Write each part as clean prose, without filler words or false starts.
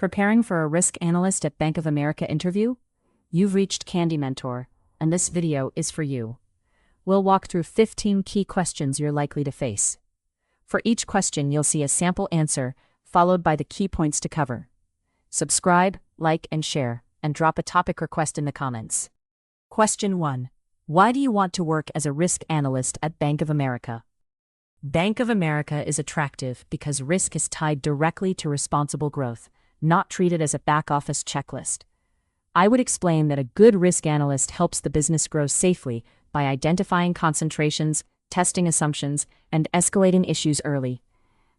Preparing for a Risk Analyst at Bank of America interview? You've reached Candy Mentor, and this video is for you. We'll walk through 15 key questions you're likely to face. For each question, you'll see a sample answer, followed by the key points to cover. Subscribe, like, and share, and drop a topic request in the comments. Question 1. Why do you want to work as a risk analyst at Bank of America? Bank of America is attractive because risk is tied directly to responsible growth, not treated as a back-office checklist. I would explain that a good risk analyst helps the business grow safely by identifying concentrations, testing assumptions, and escalating issues early.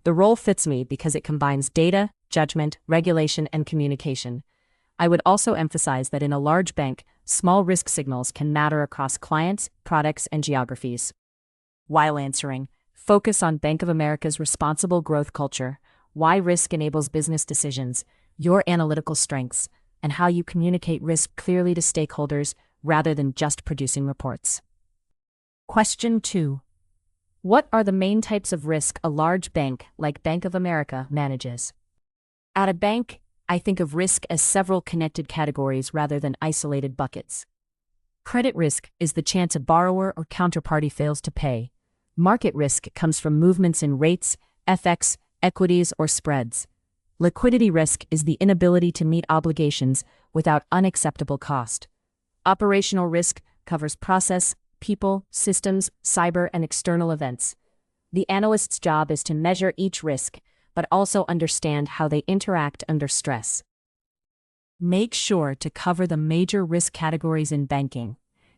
The role fits me because it combines data, judgment, regulation, and communication. I would also emphasize that in a large bank, small risk signals can matter across clients, products, and geographies. While answering, focus on Bank of America's responsible growth culture, why risk enables business decisions, your analytical strengths, and how you communicate risk clearly to stakeholders rather than just producing reports. Question 2. What are the main types of risk a large bank like Bank of America manages? At a bank, I think of risk as several connected categories rather than isolated buckets. Credit risk is the chance a borrower or counterparty fails to pay. Market risk comes from movements in rates, FX, equities, or spreads. Liquidity risk is the inability to meet obligations without unacceptable cost. Operational risk covers process, people, systems, cyber, and external events. The analyst's job is to measure each risk, but also understand how they interact under stress. Make sure to cover the major risk categories in banking.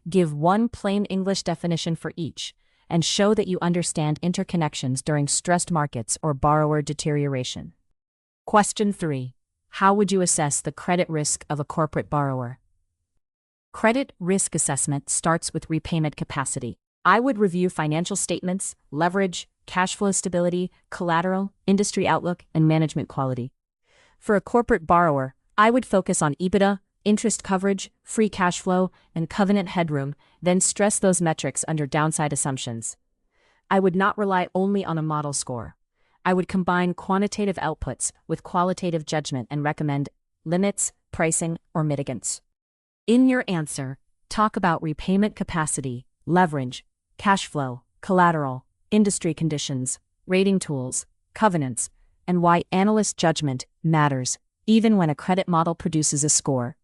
Give one plain English definition for each, and show that you understand interconnections during stressed markets or borrower deterioration. Question 3. How would you assess the credit risk of a corporate borrower? Credit risk assessment starts with repayment capacity. I would review financial statements, leverage, cash flow stability, collateral, industry outlook, and management quality. For a corporate borrower, I would focus on EBITDA, interest coverage, free cash flow, and covenant headroom, then stress those metrics under downside assumptions. I would not rely only on a model score. I would combine quantitative outputs with qualitative judgment and recommend limits, pricing, or mitigants. In your answer, talk about repayment capacity, leverage, cash flow, collateral, industry conditions, rating tools, covenants, and why analyst judgment matters, even when a credit model produces a score.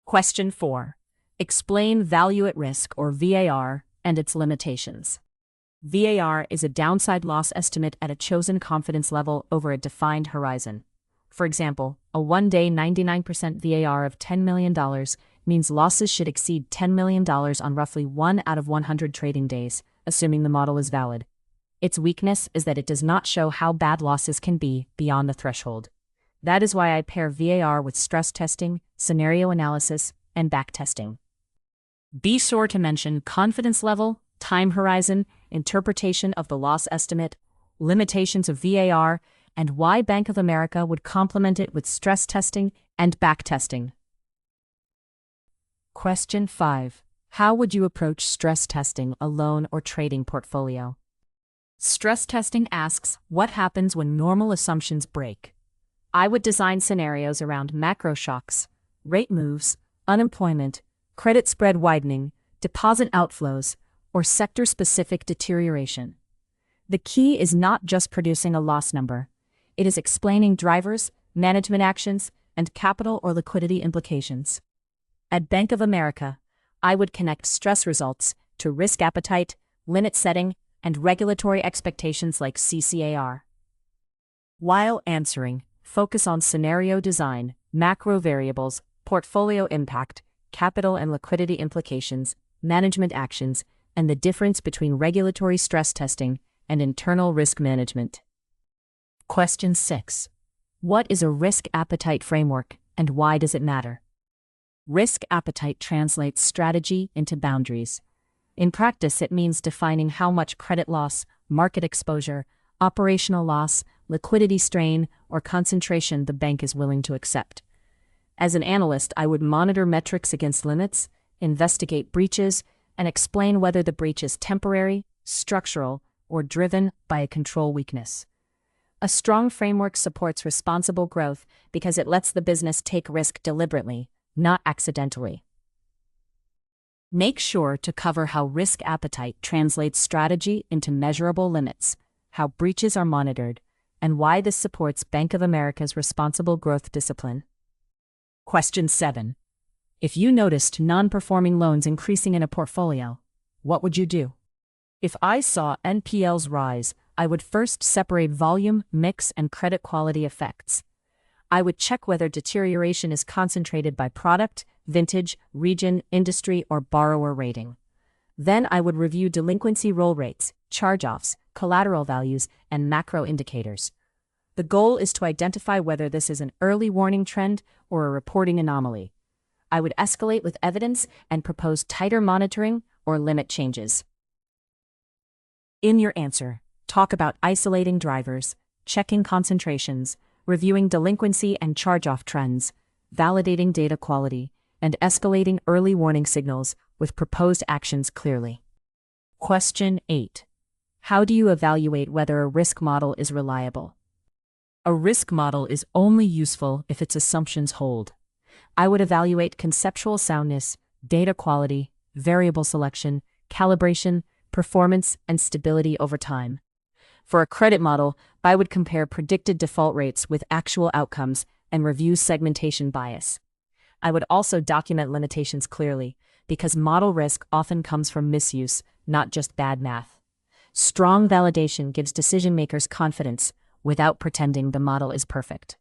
Question 4. Explain value at risk, or VAR, and its limitations. VAR is a downside loss estimate at a chosen confidence level over a defined horizon. For example, a one-day 99% VAR of $10 million means losses should exceed $10 million on roughly 1 out of 100 trading days, assuming the model is valid. Its weakness is that it does not show how bad losses can be beyond the threshold. That is why I pair VAR with stress testing, scenario analysis, and backtesting. Be sure to mention confidence level, time horizon, interpretation of the loss estimate, limitations of VAR, and why Bank of America would complement it with stress testing and backtesting. Question 5. How would you approach stress testing a loan or trading portfolio? Stress testing asks what happens when normal assumptions break. I would design scenarios around macro shocks, rate moves, unemployment, credit spread widening, deposit outflows, or sector-specific deterioration. The key is not just producing a loss number. It is explaining drivers, management actions, and capital or liquidity implications. At Bank of America, I would connect stress results to risk appetite, limit setting, and regulatory expectations like CCAR. While answering, focus on scenario design, macro variables, portfolio impact, capital and liquidity implications, management actions, and the difference between regulatory stress testing and internal risk management. Question 6. What is a risk appetite framework, and why does it matter? Risk appetite translates strategy into boundaries. In practice, it means defining how much credit loss, market exposure, operational loss, liquidity strain, or concentration the bank is willing to accept. As an analyst, I would monitor metrics against limits, investigate breaches, and explain whether the breach is temporary, structural, or driven by a control weakness. A strong framework supports responsible growth because it lets the business take risk deliberately, not accidentally. Make sure to cover how risk appetite translates strategy into measurable limits, how breaches are monitored, and why this supports Bank of America's responsible growth discipline. Question 7. If you noticed non-performing loans increasing in a portfolio, what would you do? If I saw NPLs rise, I would first separate volume, mix, and credit quality effects. I would check whether deterioration is concentrated by product, vintage, region, industry, or borrower rating. Then I would review delinquency roll rates, charge-offs, collateral values, and macro indicators. The goal is to identify whether this is an early warning trend or a reporting anomaly. I would escalate with evidence and propose tighter monitoring or limit changes. In your answer, talk about isolating drivers, checking concentrations, reviewing delinquency and charge-off trends, validating data quality, and escalating early warning signals with proposed actions clearly. Question 8. How do you evaluate whether a risk model is reliable? A risk model is only useful if its assumptions hold. I would evaluate conceptual soundness, data quality, variable selection, calibration, performance, and stability over time. For a credit model, I would compare predicted default rates with actual outcomes and review segmentation bias. I would also document limitations clearly, because model risk often comes from misuse, not just bad math. Strong validation gives decision-makers confidence without pretending the model is perfect.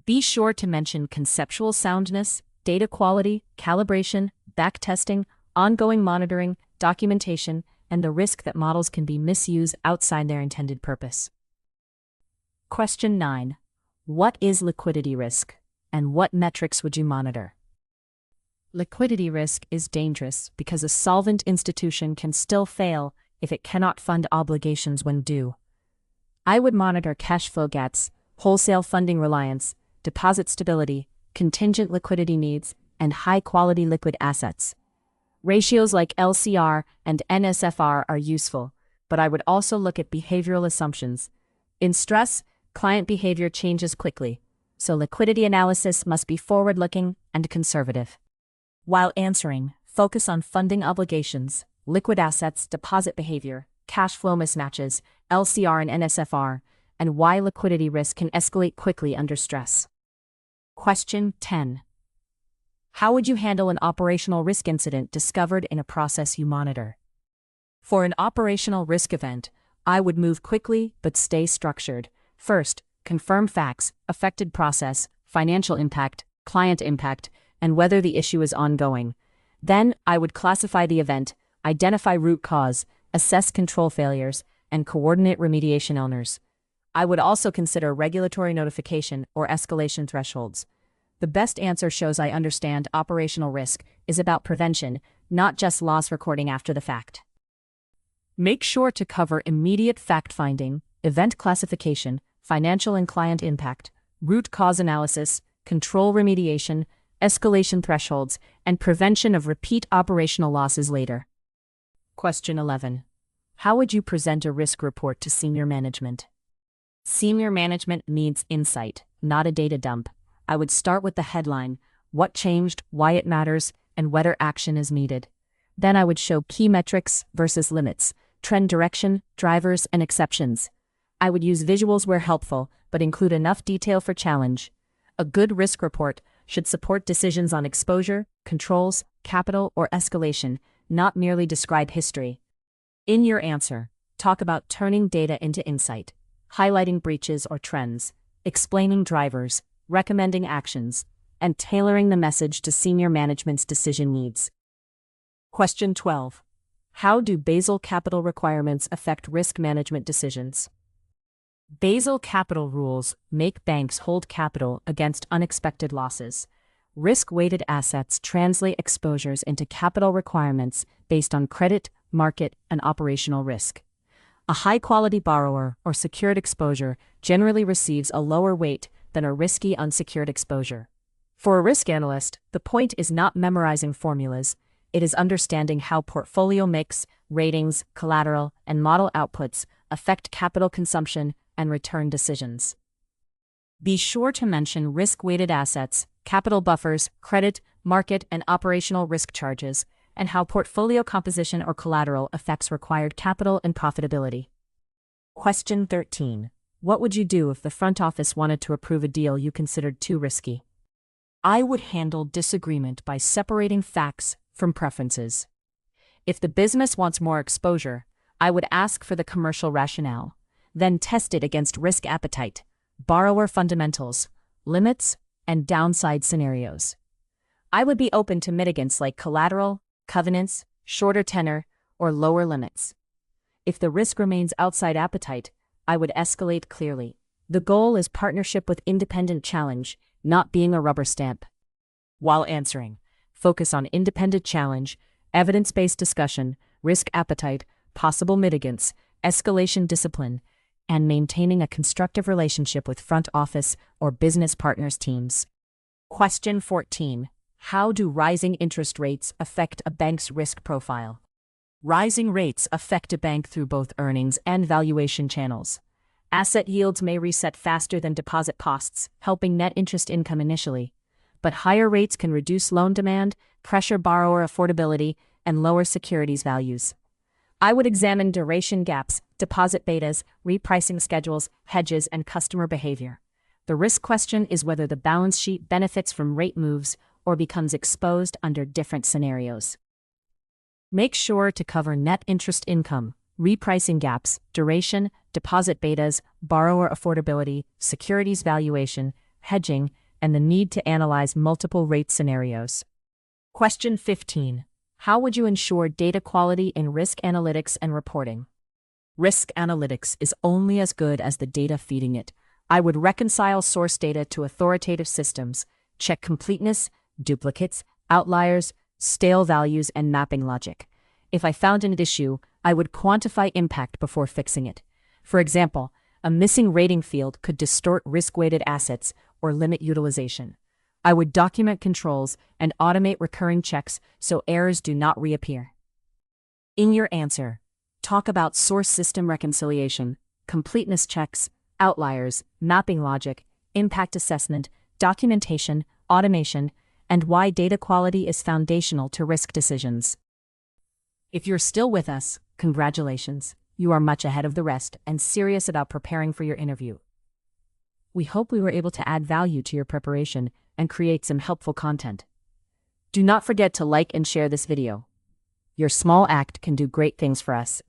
Be sure to mention conceptual soundness, data quality, calibration, backtesting, ongoing monitoring, documentation, and the risk that models can be misused outside their intended purpose. Question 9. What is liquidity risk, and what metrics would you monitor? Liquidity risk is dangerous because a solvent institution can still fail if it cannot fund obligations when due. I would monitor cash flow gaps, wholesale funding reliance, deposit stability, contingent liquidity needs, and high-quality liquid assets. Ratios like LCR and NSFR are useful, but I would also look at behavioral assumptions. In stress, client behavior changes quickly, so liquidity analysis must be forward-looking and conservative. While answering, focus on funding obligations, liquid assets, deposit behavior, cash flow mismatches, LCR and NSFR, and why liquidity risk can escalate quickly under stress. Question 10. How would you handle an operational risk incident discovered in a process you monitor? For an operational risk event, I would move quickly but stay structured. First, confirm facts, affected process, financial impact, client impact, and whether the issue is ongoing. Then, I would classify the event, identify root cause, assess control failures, and coordinate remediation owners. I would also consider regulatory notification or escalation thresholds. The best answer shows I understand operational risk is about prevention, not just loss recording after the fact. Make sure to cover immediate fact-finding, event classification, financial and client impact, root cause analysis, control remediation, escalation thresholds, and prevention of repeat operational losses later. Question 11. How would you present a risk report to senior management? Senior management needs insight, not a data dump. I would start with the headline, what changed, why it matters, and whether action is needed. Then I would show key metrics versus limits, trend direction, drivers, and exceptions. I would use visuals where helpful, but include enough detail for challenge. A good risk report should support decisions on exposure, controls, capital, or escalation, not merely describe history. In your answer, talk about turning data into insight, highlighting breaches or trends, explaining drivers, recommending actions, and tailoring the message to senior management's decision needs. Question 12. How do Basel capital requirements affect risk management decisions? Basel capital rules make banks hold capital against unexpected losses. Risk-weighted assets translate exposures into capital requirements based on credit, market, and operational risk. A high-quality borrower or secured exposure generally receives a lower weight than a risky unsecured exposure. For a risk analyst, the point is not memorizing formulas, it is understanding how portfolio mix, ratings, collateral, and model outputs affect capital consumption, and return decisions. Be sure to mention risk-weighted assets, capital buffers, credit, market, and operational risk charges, and how portfolio composition or collateral affects required capital and profitability. Question 13. What would you do if the front office wanted to approve a deal you considered too risky? I would handle disagreement by separating facts from preferences. If the business wants more exposure, I would ask for the commercial rationale, then test it against risk appetite, borrower fundamentals, limits, and downside scenarios. I would be open to mitigants like collateral, covenants, shorter tenor, or lower limits. If the risk remains outside appetite, I would escalate clearly. The goal is partnership with independent challenge, not being a rubber stamp. While answering, focus on independent challenge, evidence-based discussion, risk appetite, possible mitigants, escalation discipline, and maintaining a constructive relationship with front office or business partners teams. Question 14. How do rising interest rates affect a bank's risk profile? Rising rates affect a bank through both earnings and valuation channels. Asset yields may reset faster than deposit costs, helping net interest income initially. But higher rates can reduce loan demand, pressure borrower affordability, and lower securities values. I would examine duration gaps, deposit betas, repricing schedules, hedges, and customer behavior. The risk question is whether the balance sheet benefits from rate moves or becomes exposed under different scenarios. Make sure to cover net interest income, repricing gaps, duration, deposit betas, borrower affordability, securities valuation, hedging, and the need to analyze multiple rate scenarios. Question 15. How would you ensure data quality in risk analytics and reporting? Risk analytics is only as good as the data feeding it. I would reconcile source data to authoritative systems, check completeness, duplicates, outliers, stale values, and mapping logic. If I found an issue, I would quantify impact before fixing it. For example, a missing rating field could distort risk-weighted assets or limit utilization. I would document controls and automate recurring checks so errors do not reappear. In your answer, talk about source system reconciliation, completeness checks, outliers, mapping logic, impact assessment, documentation, automation, and why data quality is foundational to risk decisions. If you're still with us, congratulations. You are much ahead of the rest and serious about preparing for your interview. We hope we were able to add value to your preparation and create some helpful content. Do not forget to like and share this video. Your small act can do great things for us.